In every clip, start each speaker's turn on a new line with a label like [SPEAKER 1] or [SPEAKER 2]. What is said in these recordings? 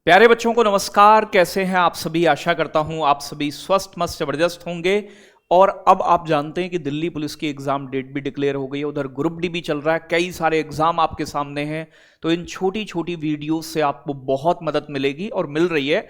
[SPEAKER 1] प्यारे बच्चों को नमस्कार। कैसे हैं आप सभी? आशा करता हूं आप सभी स्वस्थ मस्त जबरदस्त होंगे। और अब आप जानते हैं कि दिल्ली पुलिस की एग्जाम डेट भी डिक्लेयर हो गई है, उधर ग्रुप डी भी चल रहा है, कई सारे एग्जाम आपके सामने हैं। तो इन छोटी छोटी वीडियो से आपको बहुत मदद मिलेगी और मिल रही है।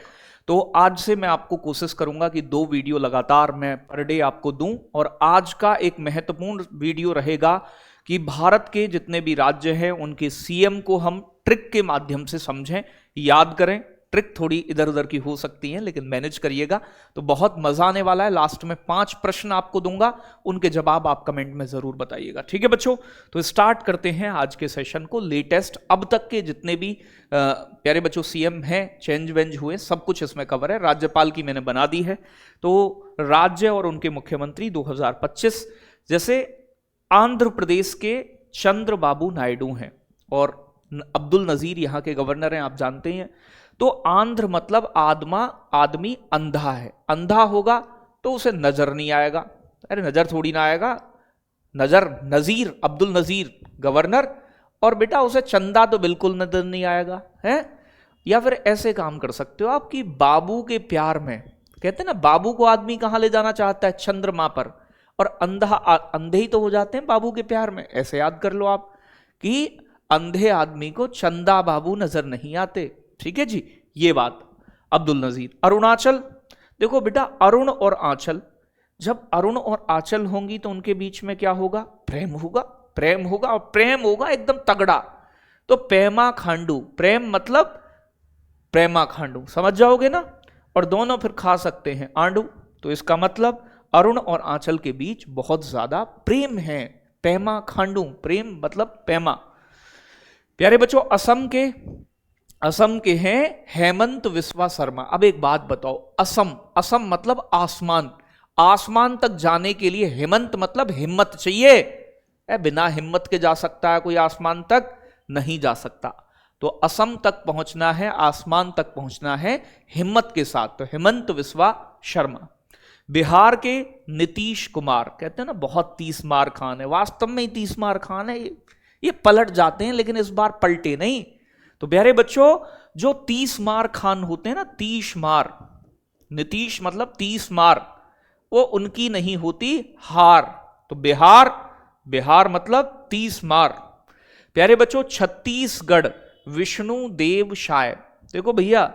[SPEAKER 1] तो आज से मैं आपको कोशिश करूंगा कि 2 वीडियो लगातार मैं पर डे आपको दूं। और आज का एक महत्वपूर्ण वीडियो रहेगा कि भारत के जितने भी राज्य हैं उनके सीएम को हम ट्रिक के माध्यम से समझें, याद करें। ट्रिक थोड़ी इधर उधर की हो सकती है लेकिन मैनेज करिएगा तो बहुत मजा आने वाला है। लास्ट में 5 प्रश्न आपको दूंगा, उनके जवाब आप कमेंट में जरूर बताइएगा। ठीक है बच्चों, तो स्टार्ट करते हैं आज के सेशन को। लेटेस्ट अब तक के जितने भी प्यारे बच्चों सीएम हैं, चेंज वेंज हुए, सब कुछ इसमें कवर है। राज्यपाल की मैंने बना दी है। तो राज्य और उनके मुख्यमंत्री 2025, जैसे आंध्र प्रदेश के चंद्रबाबू नायडू हैं और अब्दुल नजीर यहां के गवर्नर हैं, आप जानते हैं। तो आंध्र मतलब आदमी अंधा है। अंधा होगा तो उसे नजर नहीं आएगा। अरे नजर थोड़ी ना आएगा, नजीर अब्दुल नजीर गवर्नर, और बेटा उसे चंदा तो बिल्कुल नजर नहीं आएगा है। या फिर ऐसे काम कर सकते हो आप कि बाबू के प्यार में, कहते हैं ना, बाबू को आदमी कहां ले जाना चाहता है? चंद्रमा पर। और अंधे ही तो हो जाते हैं बाबू के प्यार में। ऐसे याद कर लो आप कि अंधे आदमी को चंदा बाबू नजर नहीं आते। ठीक है जी, ये बात। अब्दुल नजीर। अरुणाचल, देखो बेटा, अरुण और आंचल, जब अरुण और आंचल होंगी तो उनके बीच में क्या होगा? प्रेम होगा। प्रेम होगा और प्रेम होगा एकदम तगड़ा। तो पेमा खांडू, प्रेम मतलब प्रेमा खांडू, समझ जाओगे ना। और दोनों फिर खा सकते हैं आंडू। तो इसका मतलब अरुण और आंचल के बीच बहुत ज्यादा प्रेम है। पेमा खांडू, प्रेम मतलब पेमा। प्यारे बच्चों, असम के हैं हेमंत बिस्वा शर्मा। अब एक बात बताओ, असम मतलब आसमान। आसमान तक जाने के लिए हेमंत मतलब हिम्मत चाहिए। बिना हिम्मत के जा सकता है कोई आसमान तक? नहीं जा सकता। तो असम तक पहुंचना है, आसमान तक पहुंचना है हिम्मत के साथ। तो हेमंत बिस्वा शर्मा। बिहार के नीतीश कुमार, कहते हैं ना बहुत 30 मार खान है, वास्तव में ही 30 मार खान है। ये पलट जाते हैं लेकिन इस बार पलटे नहीं। तो प्यारे बच्चों, जो 30 मार खान होते हैं ना, 30 मार, नीतीश मतलब 30 मार, वो उनकी नहीं होती हार। तो बिहार मतलब 30 मार। प्यारे बच्चों, छत्तीसगढ़ विष्णु देव शाय। देखो भैया,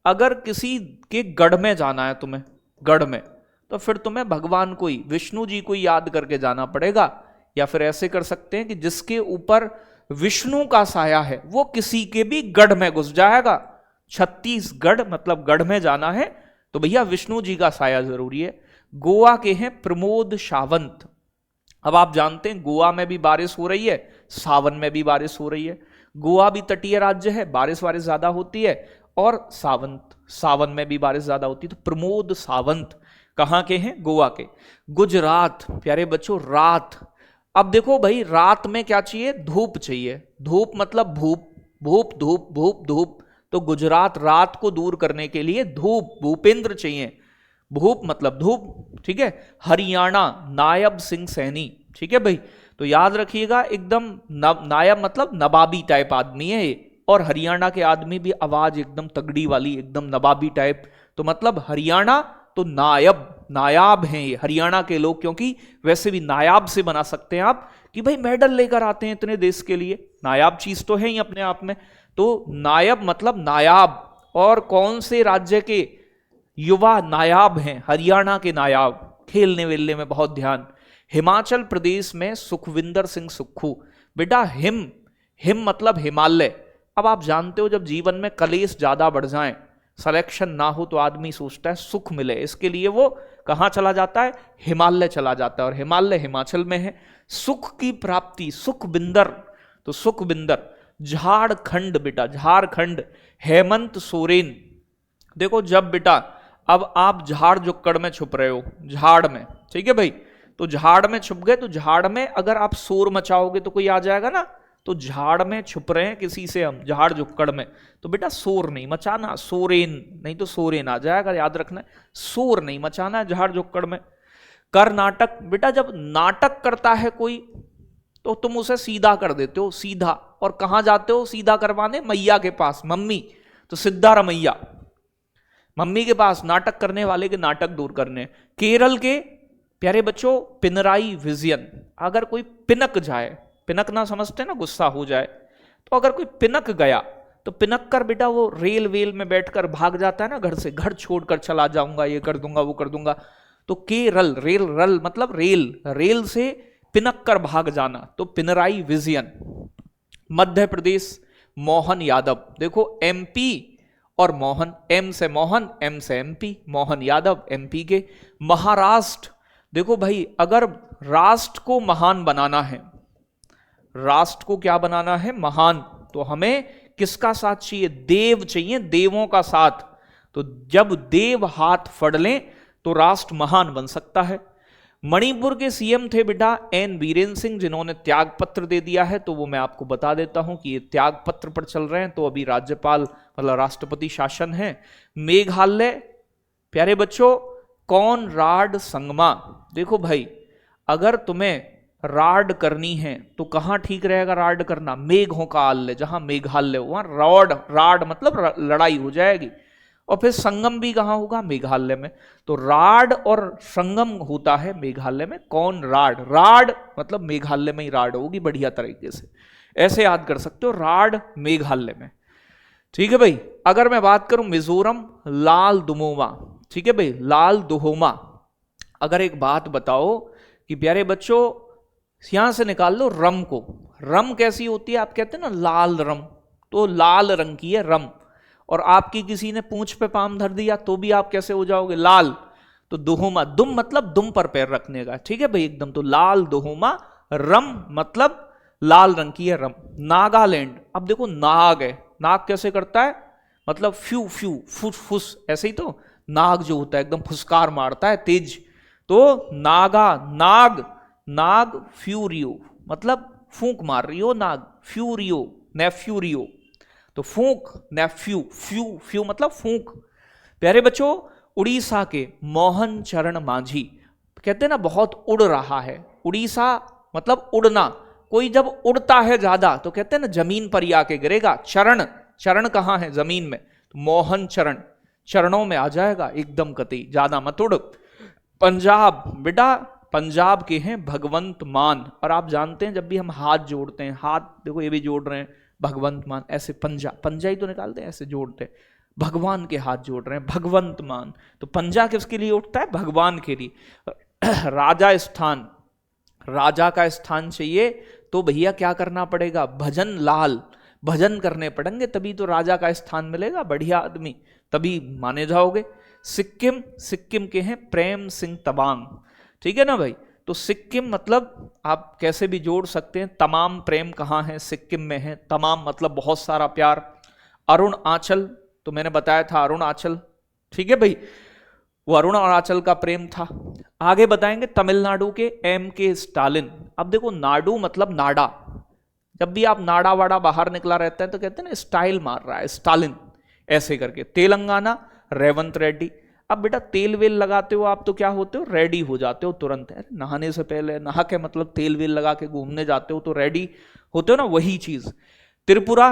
[SPEAKER 1] अगर किसी के गढ़ में जाना है तुम्हें, गढ़ में, तो फिर तुम्हें भगवान को ही, विष्णु जी को याद करके जाना पड़ेगा। या फिर ऐसे कर सकते हैं कि जिसके ऊपर विष्णु का साया है वो किसी के भी गढ़ में घुस जाएगा। छत्तीसगढ़ मतलब गढ़ में जाना है तो भैया विष्णु जी का साया जरूरी है। गोवा के हैं प्रमोद सावंत। अब आप जानते हैं गोवा में भी बारिश हो रही है, सावन में भी बारिश हो रही है। गोवा भी तटीय राज्य है, बारिश ज्यादा होती है, और सावन में भी बारिश ज्यादा होती है। तो प्रमोद सावंत कहां के हैं? गोवा के। गुजरात, प्यारे बच्चों, रात। अब देखो भाई, रात में क्या चाहिए? धूप चाहिए। धूप मतलब धूप। तो गुजरात रात को दूर करने के लिए भूपेंद्र चाहिए। भूप मतलब धूप। ठीक है। हरियाणा, नायब सिंह सैनी। ठीक है भाई, तो याद रखिएगा, एकदम नायब मतलब नवाबी टाइप आदमी है ये। और हरियाणा के आदमी भी आवाज एकदम तगड़ी वाली, एकदम नवाबी टाइप। तो मतलब हरियाणा तो नायाब हैं ये हरियाणा के लोग, क्योंकि वैसे भी नायाब से बना सकते हैं आप कि भाई मेडल लेकर आते हैं इतने देश के लिए, नायाब चीज तो है ही अपने आप में। तो नायब मतलब नायाब। और कौन से राज्य के युवा नायाब हैं? हरियाणा के नायाब। खेलने वेलने में बहुत ध्यान। हिमाचल प्रदेश में सुखविंदर सिंह सुक्खू। बेटा हिम मतलब हिमालय। अब आप जानते हो, जब जीवन में कलेश ज्यादा बढ़ जाएं, सिलेक्शन ना हो, तो आदमी सोचता है सुख मिले, इसके लिए वो कहां चला जाता है? हिमालय चला जाता है। और हिमालय हिमाचल में है। सुख की प्राप्ति, सुखबिंदर। तो सुखबिंदर। झारखंड, बेटा झारखंड, हेमंत सोरेन। देखो जब बेटा, अब आप झाड़ जुक्कड़ में छुप रहे हो, झाड़ में, ठीक है भाई, तो झाड़ में छुप गए, तो झाड़ में अगर आप शोर मचाओगे तो कोई आ जाएगा ना। तो झाड़ में छुप रहे हैं किसी से हम, झाड़ जुक्कड़ में, तो बेटा शोर नहीं मचाना। सोरेन नहीं तो सोरेन आ जाएगा, याद रखना है, शोर नहीं मचाना है झाड़ जुक्कड़ में। कर्नाटक, बेटा जब नाटक करता है कोई तो तुम उसे सीधा कर देते हो, सीधा। और कहां जाते हो सीधा करवाने? मैया के पास, मम्मी। तो सिद्धारमैया, मम्मी के पास नाटक करने वाले के नाटक दूर करने। केरल के प्यारे बच्चों पिनराई विजयन, अगर कोई पिनक जाए, पिनक ना समझते ना गुस्सा हो जाए, तो अगर कोई पिनक गया तो पिनक कर बेटा वो रेल वेल में बैठकर भाग जाता है ना घर से, घर छोड़कर चला जाऊंगा, ये कर दूंगा वो कर दूंगा। तो केरल रेल रल मतलब रेल, रेल से पिनक कर भाग जाना, तो पिनराई विजयन। मध्य प्रदेश मोहन यादव, देखो एमपी और मोहन, एम से मोहन एम से एमपी, मोहन यादव एमपी के। महाराष्ट्र, देखो भाई अगर राष्ट्र को महान बनाना है, राष्ट्र को क्या बनाना है महान, तो हमें किसका साथ चाहिए, देव चाहिए, देवों का साथ। तो जब देव हाथ फड़ लें तो राष्ट्र महान बन सकता है। मणिपुर के सीएम थे बेटा एन बीरेंद्र सिंह, जिन्होंने त्याग पत्र दे दिया है, तो वो मैं आपको बता देता हूं कि ये त्याग पत्र पर चल रहे हैं, तो अभी राज्यपाल मतलब राष्ट्रपति शासन है। मेघालय प्यारे बच्चों कॉनराड संगमा, देखो भाई अगर तुम्हें राड करनी है तो कहां ठीक रहेगा राड करना, मेघों का आल्य, जहां मेघालय वहां रॉड, राड मतलब लड़ाई हो जाएगी। और फिर संगम भी कहां होगा, मेघालय में। तो राड और संगम होता है मेघालय में। कौन राड, राड मतलब मेघालय में ही राड होगी, बढ़िया तरीके से ऐसे याद कर सकते हो, राड मेघालय में। ठीक है भाई। अगर मैं बात करूं मिजोरम लाल दुमोमा, ठीक है भाई लाल दुहोमा। अगर एक बात बताओ कि प्यारे बच्चों यहां से निकाल लो रम को, रम कैसी होती है, आप कहते हैं ना लाल रम, तो लाल रंग की है रम। और आपकी किसी ने पूंछ पे पाम धर दिया तो भी आप कैसे हो जाओगे, लाल। तो दुहोमा, दुम मतलब दुम पर पैर रखने का, ठीक है भाई एकदम। तो लाल दुहोमा, रम मतलब लाल रंग की है रम। नागालैंड, अब देखो नाग है, नाग कैसे करता है, मतलब फ्यू फ्यू फुस फुस, ऐसे ही तो नाग जो होता है एकदम फुसकार मारता है तेज। तो नागा, नाग, नाग फ्यूरियो मतलब फूंक मार रही हो नाग, फ्यूरियो नेफ्यूरियो, तो फूंक नेफ्यू, फ्यू फ्यू मतलब फूंक। प्यारे बच्चों उड़ीसा के मोहन चरण मांझी, कहते हैं ना बहुत उड़ रहा है, उड़ीसा मतलब उड़ना, कोई जब उड़ता है ज्यादा तो कहते हैं ना जमीन पर ही आके गिरेगा। चरण, चरण कहां है, जमीन में, तो मोहन चरण चरणों में आ जाएगा एकदम, कतई ज्यादा मत उड़। पंजाब बेटा, पंजाब के हैं भगवंत मान, और आप जानते हैं जब भी हम हाथ जोड़ते हैं, हाथ देखो ये भी जोड़ रहे हैं भगवंत मान, ऐसे पंजा, पंजा ही तो निकालते हैं ऐसे जोड़ते हैं, भगवान के हाथ जोड़ रहे हैं भगवंत मान। तो पंजा किसके लिए उठता है, भगवान के लिए। राजा स्थान, राजा का स्थान चाहिए तो भैया क्या करना पड़ेगा, भजन लाल, भजन करने पड़ेंगे तभी तो राजा का स्थान मिलेगा, बढ़िया आदमी तभी माने जाओगे। सिक्किम, सिक्किम के हैं प्रेम सिंह तबांग, ठीक है ना भाई। तो सिक्किम मतलब आप कैसे भी जोड़ सकते हैं, तमाम प्रेम कहाँ है, सिक्किम में है, तमाम मतलब बहुत सारा प्यार। अरुणाचल, तो मैंने बताया था अरुणाचल, ठीक है भाई, वो अरुणाचल का प्रेम था। आगे बताएंगे तमिलनाडु के एम के स्टालिन। अब देखो नाडु मतलब नाडा, जब भी आप नाडा वाडा बाहर निकला रहता है तो कहते हैं ना स्टाइल मार रहा है स्टालिन, ऐसे करके। तेलंगाना रेवंत रेड्डी। अब बेटा तेल वेल लगाते हो आप तो क्या होते हो, रेडी हो जाते हो तुरंत। है नहाने से पहले, नहा के मतलब तेल वेल लगा के घूमने जाते हो तो रेडी होते हो ना, वही चीज। त्रिपुरा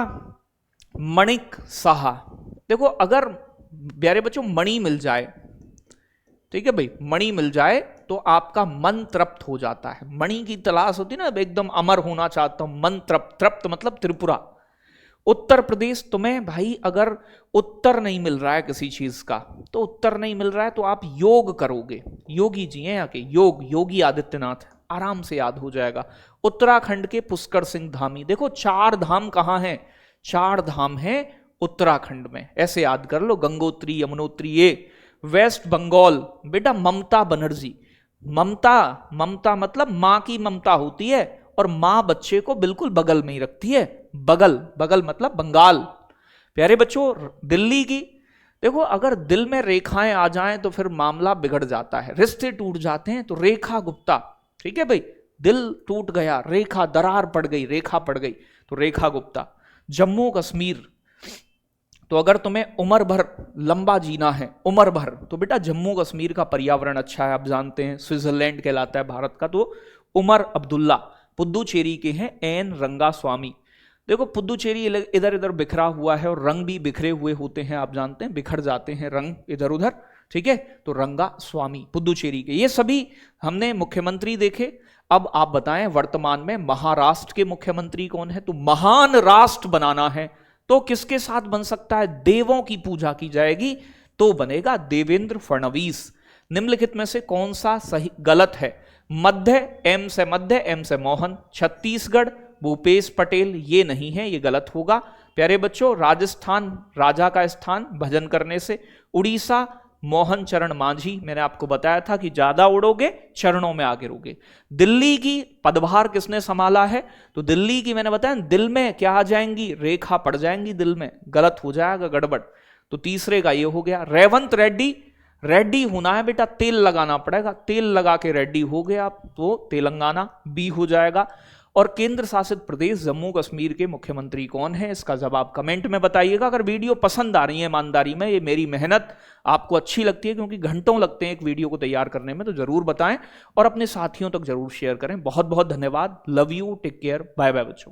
[SPEAKER 1] मणिक साहा, देखो अगर प्यारे बच्चों मणि मिल जाए, ठीक है भाई, मणि मिल जाए तो आपका मन तृप्त हो जाता है। मणि की तलाश होती है ना, एकदम अमर होना चाहता हूं, मन तृप्त, तृप्त मतलब त्रिपुरा। उत्तर प्रदेश, तुम्हें भाई अगर उत्तर नहीं मिल रहा है किसी चीज का, तो उत्तर नहीं मिल रहा है तो आप योग करोगे, योगी जी हैं यहाँ के, योग, योगी आदित्यनाथ, आराम से याद हो जाएगा। उत्तराखंड के पुष्कर सिंह धामी, देखो चार धाम कहाँ हैं, चार धाम हैं उत्तराखंड में, ऐसे याद कर लो, गंगोत्री यमुनोत्री ये। वेस्ट बंगाल बेटा ममता बनर्जी, ममता, ममता मतलब माँ की ममता होती है, और माँ बच्चे को बिल्कुल बगल में ही रखती है, बगल, बगल मतलब बंगाल। प्यारे बच्चों दिल्ली की, देखो अगर दिल में रेखाएं आ जाएं तो फिर मामला बिगड़ जाता है, रिश्ते टूट जाते हैं। तो रेखा गुप्ता, ठीक है भाई, दिल टूट गया, रेखा दरार पड़ गई, रेखा पड़ गई, तो रेखा गुप्ता। जम्मू कश्मीर, तो अगर तुम्हें उम्र भर लंबा जीना है, उम्र भर, तो बेटा जम्मू कश्मीर का पर्यावरण अच्छा है, आप जानते हैं स्विट्जरलैंड कहलाता है भारत का। तो उमर अब्दुल्ला, पुद्दुचेरी के हैं एन रंगास्वामी। देखो पुदुचेरी इधर इधर बिखरा हुआ है और रंग भी बिखरे हुए होते हैं, आप जानते हैं, बिखर जाते हैं रंग इधर उधर, ठीक है। तो रंगा स्वामी पुदुचेरी के, ये सभी हमने मुख्यमंत्री देखे। अब आप बताएं वर्तमान में महाराष्ट्र के मुख्यमंत्री कौन है? तो महान राष्ट्र बनाना है तो किसके साथ बन सकता है? देवों की पूजा की जाएगी तो बनेगा देवेंद्र फडणवीस। निम्नलिखित में से कौन सा सही गलत है? मध्य, एम से मध्य, एम से मोहन। छत्तीसगढ़ भूपेश पटेल, ये नहीं है, ये गलत होगा प्यारे बच्चों। राजस्थान राजा का स्थान भजन करने से। उड़ीसा मोहन चरण मांझी, मैंने आपको बताया था कि ज्यादा उड़ोगे चरणों में आगे गिरोगे। दिल्ली की पदभार किसने संभाला है? तो दिल्ली की मैंने बताया दिल में क्या आ जाएंगी? रेखा पड़ जाएंगी दिल में, गलत हो जाएगा, गड़बड़। तो तीसरे का ये हो गया। रेवंत रेड्डी, रेड्डी होना है बेटा, तेल लगाना पड़ेगा, तेल लगा के रेड्डी हो गए आप तो तेलंगाना, बी हो जाएगा। और केंद्र शासित प्रदेश जम्मू कश्मीर के मुख्यमंत्री कौन है? इसका जवाब कमेंट में बताइएगा। अगर वीडियो पसंद आ रही है ईमानदारी में, ये मेरी मेहनत आपको अच्छी लगती है क्योंकि घंटों लगते हैं एक वीडियो को तैयार करने में, तो जरूर बताएं और अपने साथियों तक जरूर शेयर करें। बहुत बहुत धन्यवाद। Love you, take care, bye bye बच्चों।